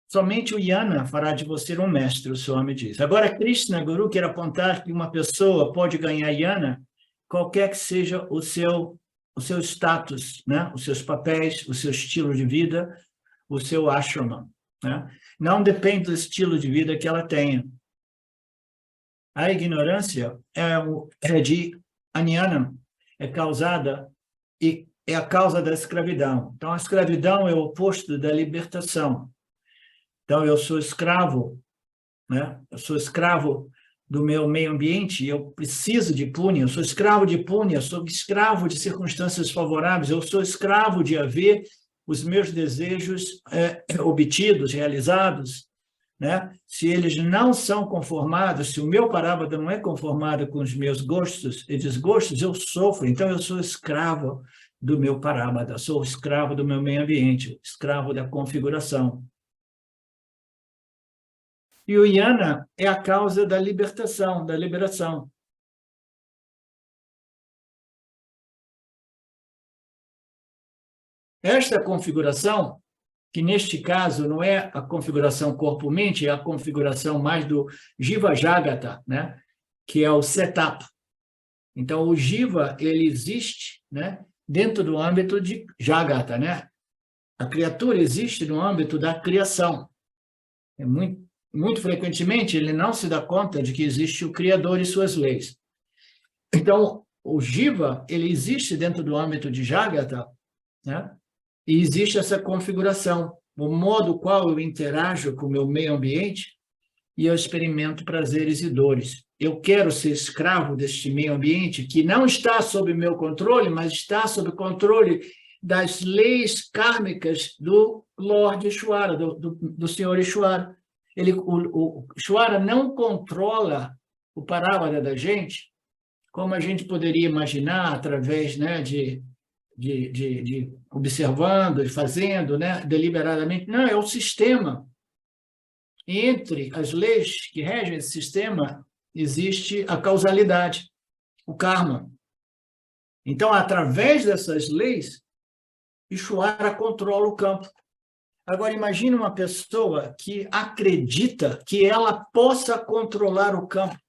Somente o Yana fará de você um mestre, o Swami diz. Agora, Krishna Guru quer apontar que uma pessoa pode ganhar Yana, qualquer que seja o seu status, né? Os seus papéis, o seu estilo de vida, o seu ashrama. Né? Não depende do estilo de vida que ela tenha. A ignorância é de Anyana, é causada e é a causa da escravidão. Então, a escravidão é o oposto da libertação. Então, eu sou escravo, né? Eu sou escravo do meu meio ambiente, eu preciso de punha, eu sou escravo de punha, eu sou escravo de circunstâncias favoráveis, eu sou escravo de haver os meus desejos obtidos, realizados, né? Se eles não são conformados, se o meu parábada não é conformado com os meus gostos e desgostos, eu sofro. Então, eu sou escravo do meu parábada, sou escravo do meu meio ambiente, escravo da configuração. E o Yana é a causa da libertação, da liberação. Esta configuração, que neste caso não é a configuração corpo-mente, é a configuração mais do Jiva Jagata, né? Que é o setup. Então, o Jiva, ele existe, né? Dentro do âmbito de Jagata, né? A criatura existe no âmbito da criação. Muito frequentemente, ele não se dá conta de que existe o Criador e suas leis. Então, o Jiva, ele existe dentro do âmbito de Jagata, né? E existe essa configuração, o modo qual eu interajo com o meu meio ambiente e eu experimento prazeres e dores. Eu quero ser escravo deste meio ambiente que não está sob meu controle, mas está sob controle das leis kármicas do Lord Ishwara, do Senhor Ishwara. O Ishwara não controla o parábada da gente, como a gente poderia imaginar através, né, de observando e fazendo, né, deliberadamente. Não, é o sistema. E entre as leis que regem esse sistema, existe a causalidade, o karma. Então, através dessas leis, Ishwara controla o campo. Agora, imagine uma pessoa que acredita que ela possa controlar o campo.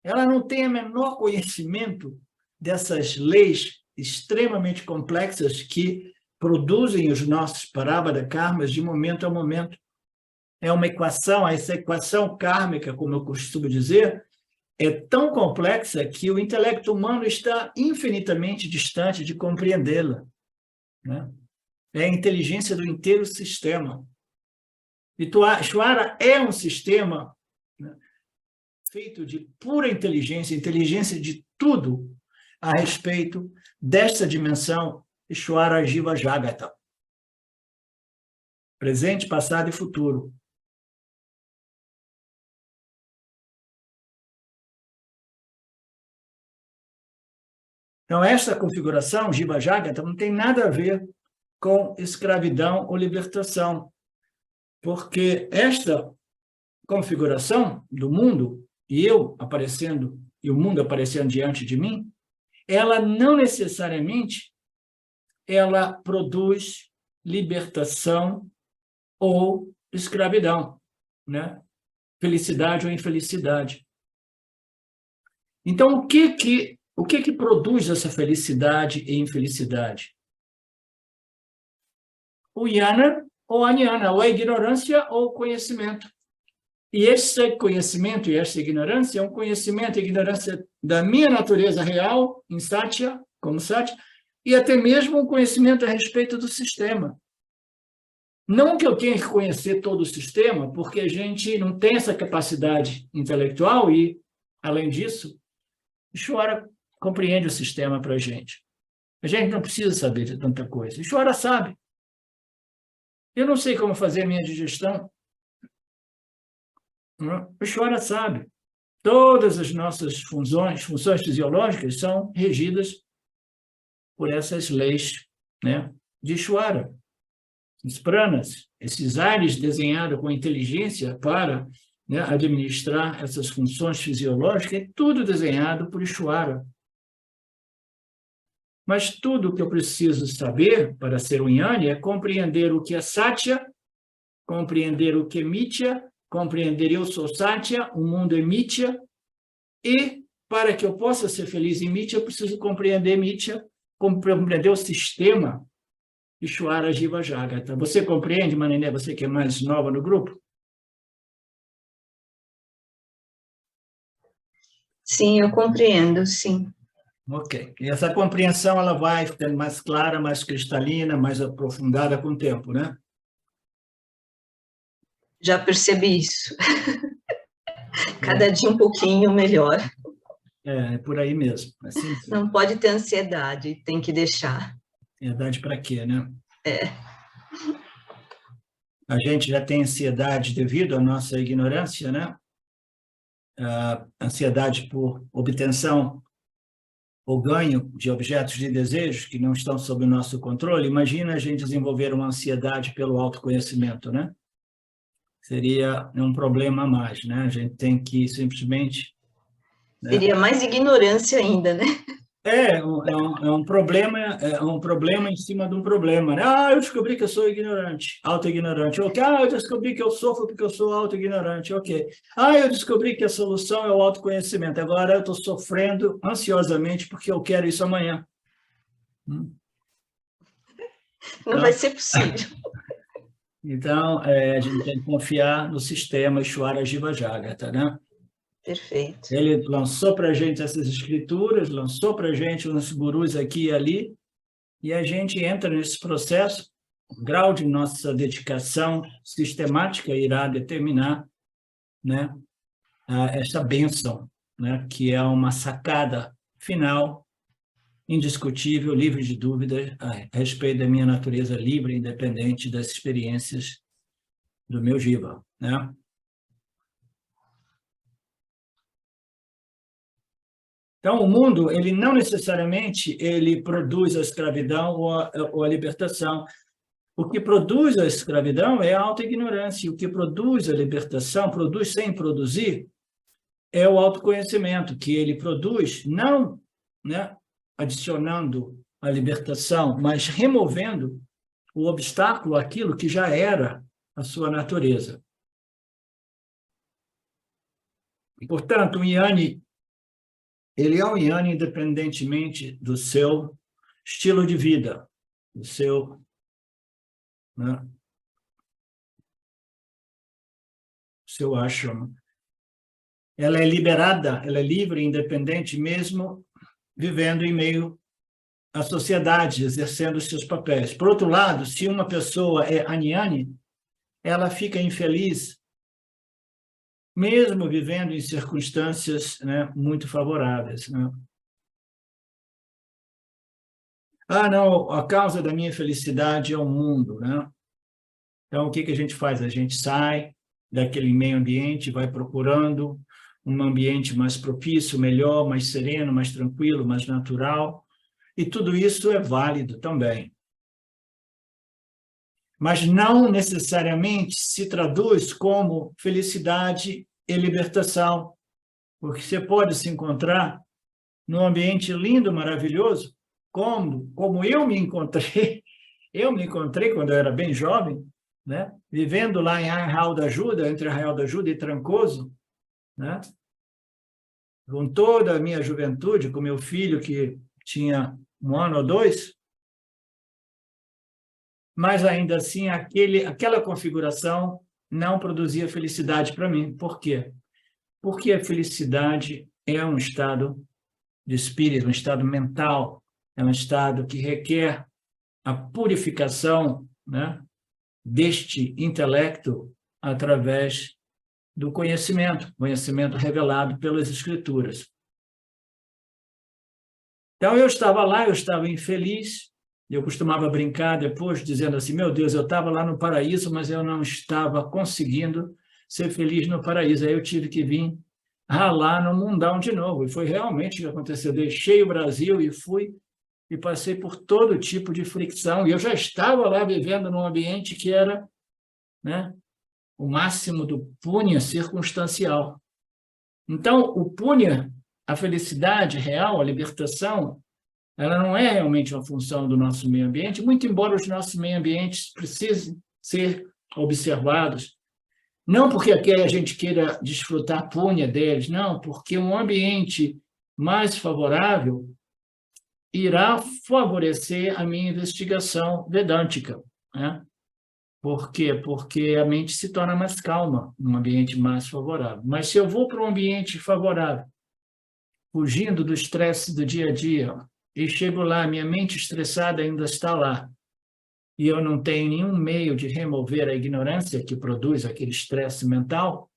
Ela não tem o menor conhecimento dessas leis extremamente complexas que produzem os nossos parábada karmas de momento a momento. É uma equação, essa equação kármica, como eu costumo dizer, é tão complexa que o intelecto humano está infinitamente distante de compreendê-la, né? É a inteligência do inteiro sistema. E Ishwara é um sistema, né, feito de pura inteligência, inteligência de tudo a respeito desta dimensão Ishwara Jiva Jagata. Presente, passado e futuro. Então, esta configuração, Jiva Jagata, não tem nada a ver com escravidão ou libertação, porque esta configuração do mundo, e eu aparecendo, e o mundo aparecendo diante de mim, ela não necessariamente ela produz libertação ou escravidão, né? Felicidade ou infelicidade. Então, o que produz essa felicidade e infelicidade? O Yana ou a Jnana, ou a ignorância ou o conhecimento. E esse conhecimento e essa ignorância é um conhecimento e ignorância da minha natureza real, em Satya, como Satya, e até mesmo um conhecimento a respeito do sistema. Não que eu tenha que conhecer todo o sistema, porque a gente não tem essa capacidade intelectual e, além disso, Ishwara compreende o sistema para a gente. A gente não precisa saber de tanta coisa. Ishwara sabe. Eu não sei como fazer a minha digestão. O Ishwara sabe. Todas as nossas funções fisiológicas são regidas por essas leis, né, de Ishwara. Os pranas, esses ares desenhados com inteligência para, né, administrar essas funções fisiológicas, é tudo desenhado por Ishwara. Mas tudo que eu preciso saber para ser um Jnani é compreender o que é Satya compreender o que é Mithya, compreender eu sou Satya, o mundo é Mithya, e para que eu possa ser feliz em Mithya, eu preciso compreender Mithya, compreender o sistema Ishvara Jiva Jagata. Você compreende, Maniné, você que é mais nova no grupo? Sim, eu compreendo, sim. Ok. E essa compreensão ela vai ficando mais clara, mais cristalina, mais aprofundada com o tempo, né? Já percebi isso. Cada dia um pouquinho melhor. É por aí mesmo. Assim, não pode ter ansiedade, tem que deixar. Ansiedade para quê, né? É. A gente já tem ansiedade devido à nossa ignorância, né? A ansiedade por obtenção ou ganho de objetos de desejo que não estão sob o nosso controle. Imagina a gente desenvolver uma ansiedade pelo autoconhecimento, né? Seria um problema a mais, né? A gente tem que simplesmente... Seria mais ignorância ainda, né? É um problema em cima de um problema, né? Ah, eu descobri que eu sou ignorante, auto-ignorante. Ok. Ah, eu descobri que eu sofro porque eu sou auto-ignorante. Ok. Ah, eu descobri que a solução é o autoconhecimento. Agora eu estou sofrendo ansiosamente porque eu quero isso amanhã. Não vai ser possível. Então, a gente tem que confiar no sistema Ishvara Jiva Jagata, né? Perfeito. Ele lançou para a gente essas escrituras, lançou para a gente uns gurus aqui e ali, e a gente entra nesse processo, o grau de nossa dedicação sistemática irá determinar, né, essa bênção, né, que é uma sacada final, indiscutível, livre de dúvida, a respeito da minha natureza livre e independente das experiências do meu jiva, né? Então, o mundo, ele não necessariamente ele produz a escravidão ou a libertação. O que produz a escravidão é a autoignorância. O que produz a libertação, produz sem produzir, é o autoconhecimento, que ele produz não, né, adicionando a libertação, mas removendo o obstáculo àquilo que já era a sua natureza. Portanto, o Jnani, ele é um Jnani independentemente do seu estilo de vida, do seu, né, seu ashrama. Ela é liberada, ela é livre, independente, mesmo vivendo em meio à sociedade, exercendo os seus papéis. Por outro lado, se uma pessoa é Jnani, ela fica infeliz, mesmo vivendo em circunstâncias, né, muito favoráveis, né? Ah, não, a causa da minha felicidade é o mundo, né? Então, o que a gente faz? A gente sai daquele meio ambiente, vai procurando um ambiente mais propício, melhor, mais sereno, mais tranquilo, mais natural, e tudo isso é válido também. Mas não necessariamente se traduz como felicidade e libertação, porque você pode se encontrar num ambiente lindo, maravilhoso, como eu me encontrei quando eu era bem jovem, né? Vivendo lá em Arraial da Ajuda, entre Arraial da Ajuda e Trancoso, né? Com toda a minha juventude, com meu filho que tinha 1 ano ou 2, mas ainda assim aquela configuração não produzia felicidade para mim. Por quê? Porque a felicidade é um estado de espírito, um estado mental, é um estado que requer a purificação, né, deste intelecto através do conhecimento revelado pelas Escrituras. Então, eu estava lá, eu estava infeliz, eu costumava brincar depois, dizendo assim, meu Deus, eu estava lá no paraíso, mas eu não estava conseguindo ser feliz no paraíso. Aí eu tive que vir ralar no mundão de novo. E foi realmente o que aconteceu. Deixei o Brasil e fui e passei por todo tipo de fricção. E eu já estava lá vivendo num ambiente que era, né, o máximo do punya circunstancial. Então, o punya, a felicidade real, a libertação, ela não é realmente uma função do nosso meio ambiente, muito embora os nossos meio ambientes precisem ser observados, não porque aqui a gente queira desfrutar a punha deles, não, porque um ambiente mais favorável irá favorecer a minha investigação vedântica, né? Por quê? Porque a mente se torna mais calma num ambiente mais favorável. Mas se eu vou para um ambiente favorável, fugindo do estresse do dia a dia, e chego lá, minha mente estressada ainda está lá, e eu não tenho nenhum meio de remover a ignorância que produz aquele estresse mental,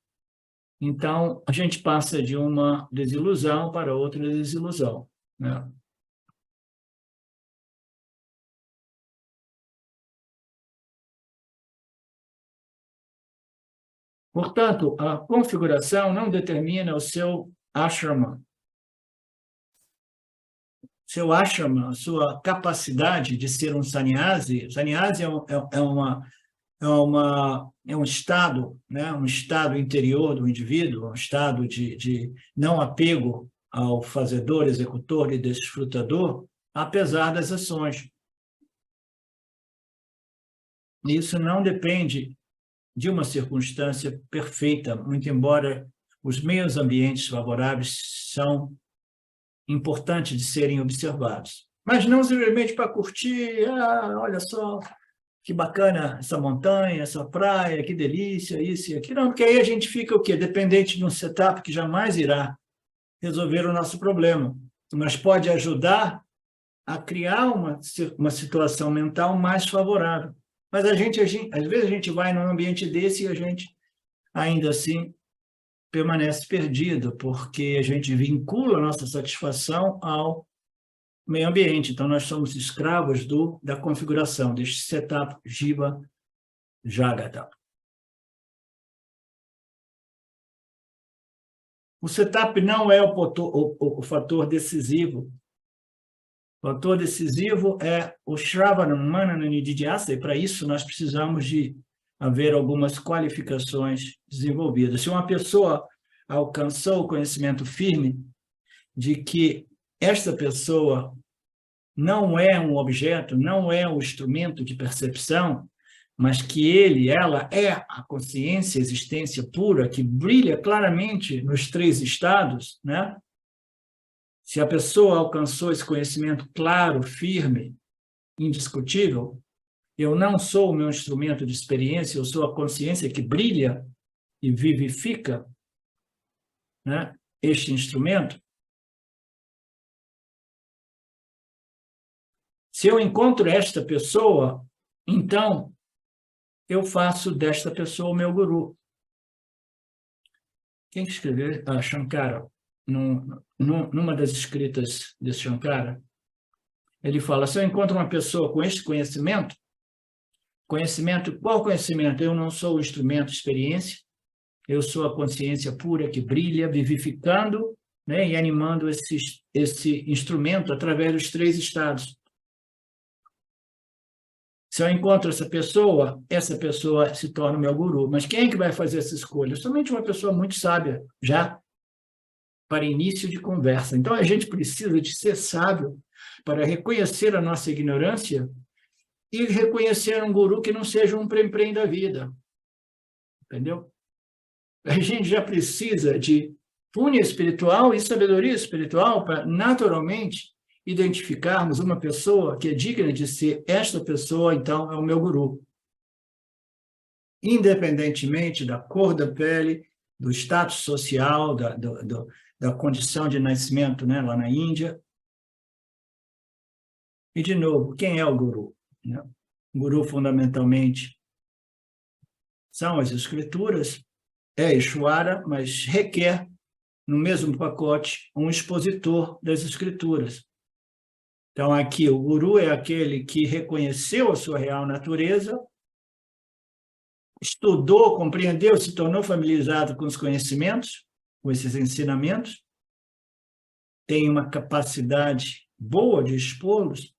então a gente passa de uma desilusão para outra desilusão, né? Portanto, a configuração não determina o seu ashrama. Seu ashrama, a sua capacidade de ser um sannyasi. Sannyasi é um estado, né? Um estado interior do indivíduo, um estado de não apego ao fazedor, executor e desfrutador, apesar das ações. Isso não depende de uma circunstância perfeita, muito embora os meios ambientes favoráveis são importantes de serem observados. Mas não simplesmente para curtir, olha só, que bacana essa montanha, essa praia, que delícia, isso e aquilo. Não, porque aí a gente fica o quê? Dependente de um setup que jamais irá resolver o nosso problema, mas pode ajudar a criar uma situação mental mais favorável. Mas às vezes a gente vai num ambiente desse e a gente, ainda assim, permanece perdido, porque a gente vincula a nossa satisfação ao meio ambiente. Então, nós somos escravos da configuração, deste setup Jiva Jagata. O setup não é o fator decisivo. O fator decisivo é o Shravana, Manana e Nididhyasa, e para isso nós precisamos de haver algumas qualificações desenvolvidas. Se uma pessoa alcançou o conhecimento firme de que esta pessoa não é um objeto, não é um instrumento de percepção, mas que ela é a consciência, a existência pura, que brilha claramente nos 3 estados, né? Se a pessoa alcançou esse conhecimento claro, firme, indiscutível, eu não sou o meu instrumento de experiência, eu sou a consciência que brilha e vivifica, né, este instrumento. Se eu encontro esta pessoa, então eu faço desta pessoa o meu guru. Quem escreveu? Shankara. Numa das escritas de Shankara, ele fala, se eu encontro uma pessoa com este conhecimento, qual conhecimento? Eu não sou o instrumento de experiência, eu sou a consciência pura que brilha, vivificando, né, e animando esse instrumento através dos 3 estados. Se eu encontro essa pessoa se torna o meu guru. Mas quem é que vai fazer essa escolha? Somente uma pessoa muito sábia, já para início de conversa. Então, a gente precisa de ser sábio para reconhecer a nossa ignorância e reconhecer um guru que não seja um prem-prem da vida. Entendeu? A gente já precisa de punha espiritual e sabedoria espiritual para, naturalmente, identificarmos uma pessoa que é digna de ser esta pessoa, então, é o meu guru. Independentemente da cor da pele, do status social, da condição de nascimento, né, lá na Índia. E, de novo, quem é o guru? O guru, fundamentalmente, são as escrituras, é Ishvara, mas requer, no mesmo pacote, um expositor das escrituras. Então, aqui, o guru é aquele que reconheceu a sua real natureza, estudou, compreendeu, se tornou familiarizado com os conhecimentos, com esses ensinamentos, tem uma capacidade boa de expô-los,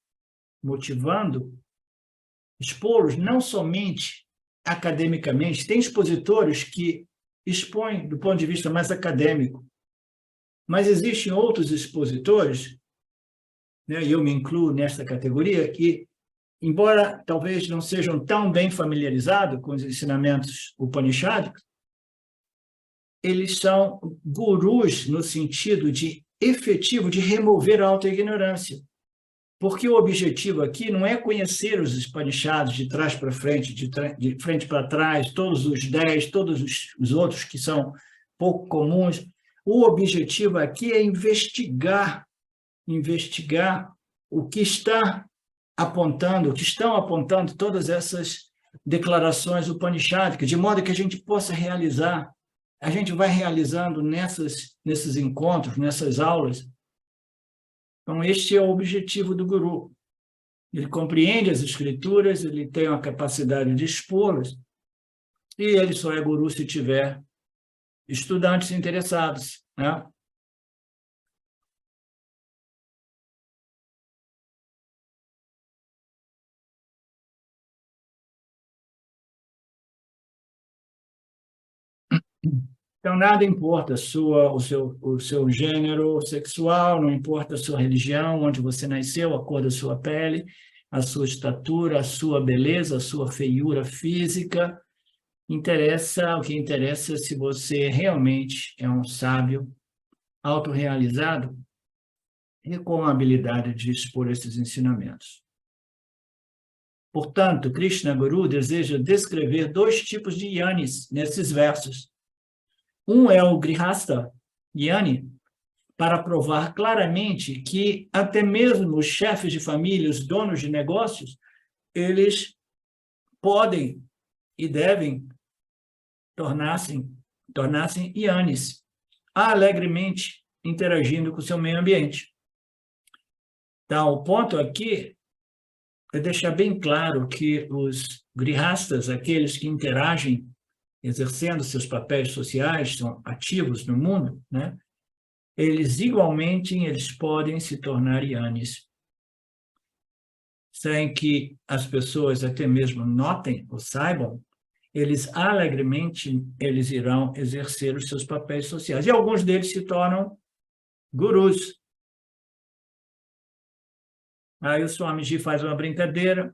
motivando, expô-los não somente academicamente, tem expositores que expõem do ponto de vista mais acadêmico, mas existem outros expositores, né, e eu me incluo nessa categoria, que embora talvez não sejam tão bem familiarizados com os ensinamentos upanishádicos, eles são gurus no sentido de efetivo de remover a auto-ignorância. Porque o objetivo aqui não é conhecer os Upanishads de trás para frente, de frente para trás, todos os 10, todos os outros que são pouco comuns. O objetivo aqui é investigar o que está apontando, o que estão apontando todas essas declarações upanishádicas, de modo que a gente possa realizar. A gente vai realizando nesses encontros, nessas aulas. Então, este é o objetivo do guru. Ele compreende as escrituras, ele tem a capacidade de expô-las, e ele só é guru se tiver estudantes interessados, né? Então, nada importa o seu gênero sexual, não importa a sua religião, onde você nasceu, a cor da sua pele, a sua estatura, a sua beleza, a sua feiura física. O que interessa é se você realmente é um sábio, autorrealizado e com a habilidade de expor esses ensinamentos. Portanto, Krishna Guru deseja descrever 2 tipos de yanis nesses versos. Um é o Grihastha Yani, para provar claramente que até mesmo os chefes de família, os donos de negócios, eles podem e devem tornar-se yanis, alegremente interagindo com o seu meio ambiente. Então, o ponto aqui é deixar bem claro que os grihastas, aqueles que interagem exercendo seus papéis sociais, são ativos no mundo, né? Eles podem se tornar yanis, sem que as pessoas até mesmo notem ou saibam, eles irão exercer os seus papéis sociais. E alguns deles se tornam gurus. Aí o Swamiji faz uma brincadeira.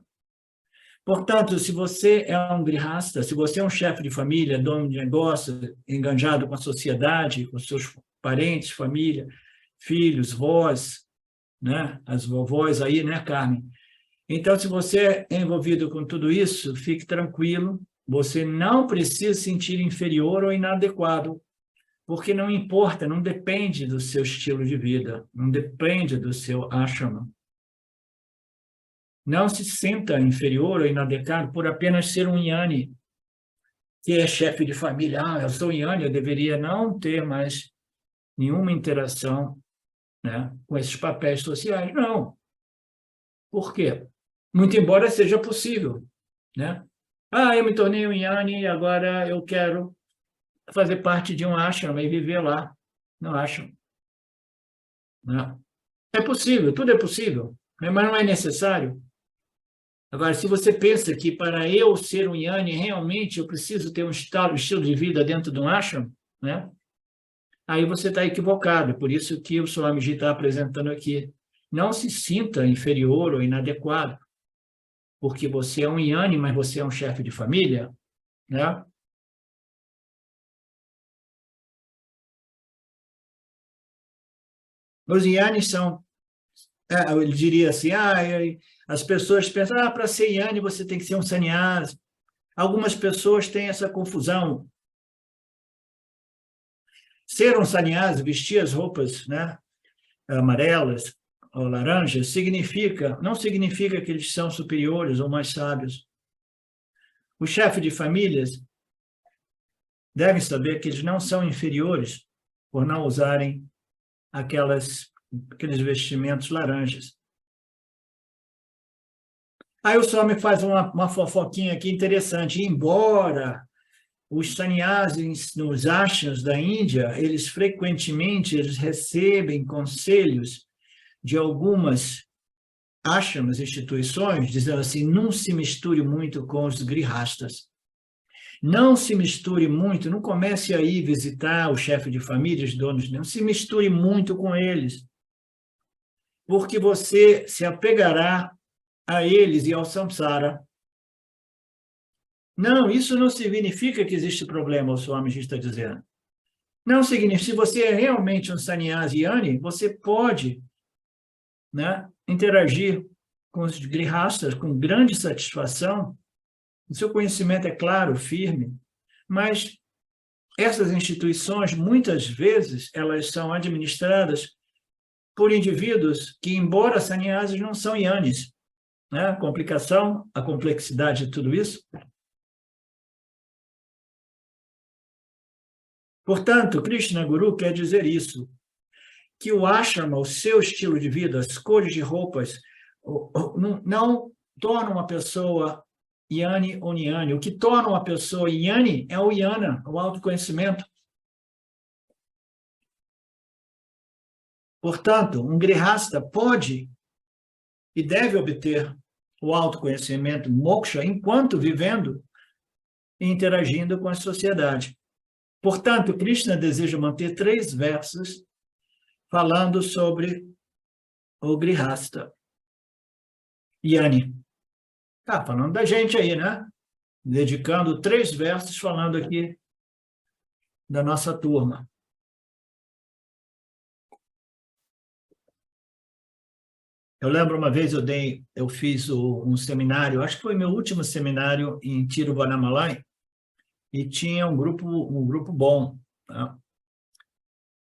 Portanto, se você é um grihasta, se você é um chefe de família, dono de negócio, enganjado com a sociedade, com seus parentes, família, filhos, vós, né? As vovós aí, né, Carmen? Então, se você é envolvido com tudo isso, fique tranquilo, você não precisa se sentir inferior ou inadequado, porque não importa, não depende do seu estilo de vida, não depende do seu ashrama. Não se sinta inferior ou inadequado por apenas ser um yani, que é chefe de família. Eu sou yani, eu deveria não ter mais nenhuma interação, né, com esses papéis sociais. Não. Por quê? Muito embora seja possível, né? Eu me tornei um yani e agora eu quero fazer parte de um ashrama e viver lá no ashrama. Não. É possível, tudo é possível, né, mas não é necessário. Agora, se você pensa que para eu ser um yani, realmente eu preciso ter um estilo de vida dentro de um ashram, né? Aí você está equivocado. Por isso que o Swamiji está apresentando aqui. Não se sinta inferior ou inadequado, porque você é um yani, mas você é um chefe de família, né? Os yanis são, eu diria assim, as pessoas pensam, para ser yani você tem que ser um sannyasi. Algumas pessoas têm essa confusão. Ser um sannyasi, vestir as roupas, né, amarelas ou laranjas, não significa que eles são superiores ou mais sábios. Os chefes de famílias devem saber que eles não são inferiores por não usarem aqueles vestimentos laranjas. Aí o Swami faz uma fofoquinha aqui interessante. Embora os sannyasis nos ashrams da Índia, eles frequentemente recebem conselhos de algumas ashrams, instituições, dizendo assim, não se misture muito com os grihastas. Não se misture muito, não comece a ir visitar o chefe de família, os donos, não se misture muito com eles, porque você se apegará a eles e ao samsara. Não, isso não significa que existe problema, o Swamiji está dizendo. Não significa, se você é realmente um sannyasi yani, você pode, né, interagir com os grihastas com grande satisfação. O seu conhecimento é claro, firme, mas essas instituições, muitas vezes, elas são administradas por indivíduos que, embora sannyasis, não são yanis. Né? A complicação, a complexidade de tudo isso. Portanto, Krishna Guru quer dizer isso, que o ashrama, o seu estilo de vida, as cores de roupas, não tornam uma pessoa yani ou nyani. O que torna uma pessoa yani é o yana, o autoconhecimento. Portanto, um grihasta pode e deve obter o autoconhecimento moksha enquanto vivendo e interagindo com a sociedade. Portanto, Krishna deseja manter 3 versos falando sobre o grihasta. Yani. Tá falando da gente aí, né? Dedicando 3 versos falando aqui da nossa turma. Eu lembro uma vez eu fiz um seminário, acho que foi meu último seminário em Tiruvannamalai, e tinha um grupo bom, tá,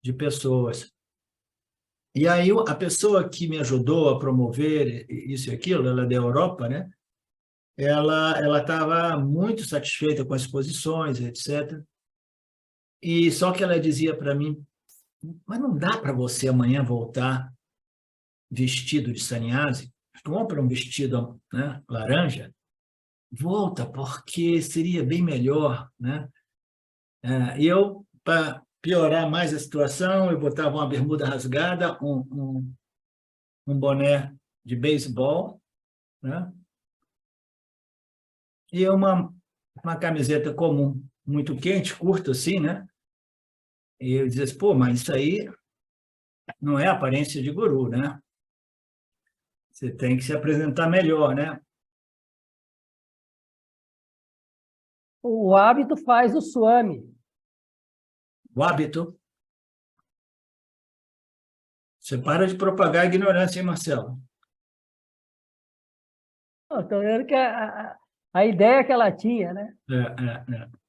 de pessoas. E aí a pessoa que me ajudou a promover isso e aquilo, ela é da Europa, né? Ela estava muito satisfeita com as exposições, etc. E só que ela dizia para mim, mas não dá para você amanhã voltar vestido de sannyasi? Compra um vestido, né, laranja, volta, porque seria bem melhor, né? E eu, para piorar mais a situação, eu botava uma bermuda rasgada, um boné de beisebol, né? E uma camiseta comum, muito quente, curta assim, né? E eu dizia assim, pô, mas isso aí não é aparência de guru, né? Você tem que se apresentar melhor, né? O hábito faz o swami. O hábito. Você para de propagar a ignorância, hein, Marcelo? Estou vendo que a ideia que ela tinha, né? É.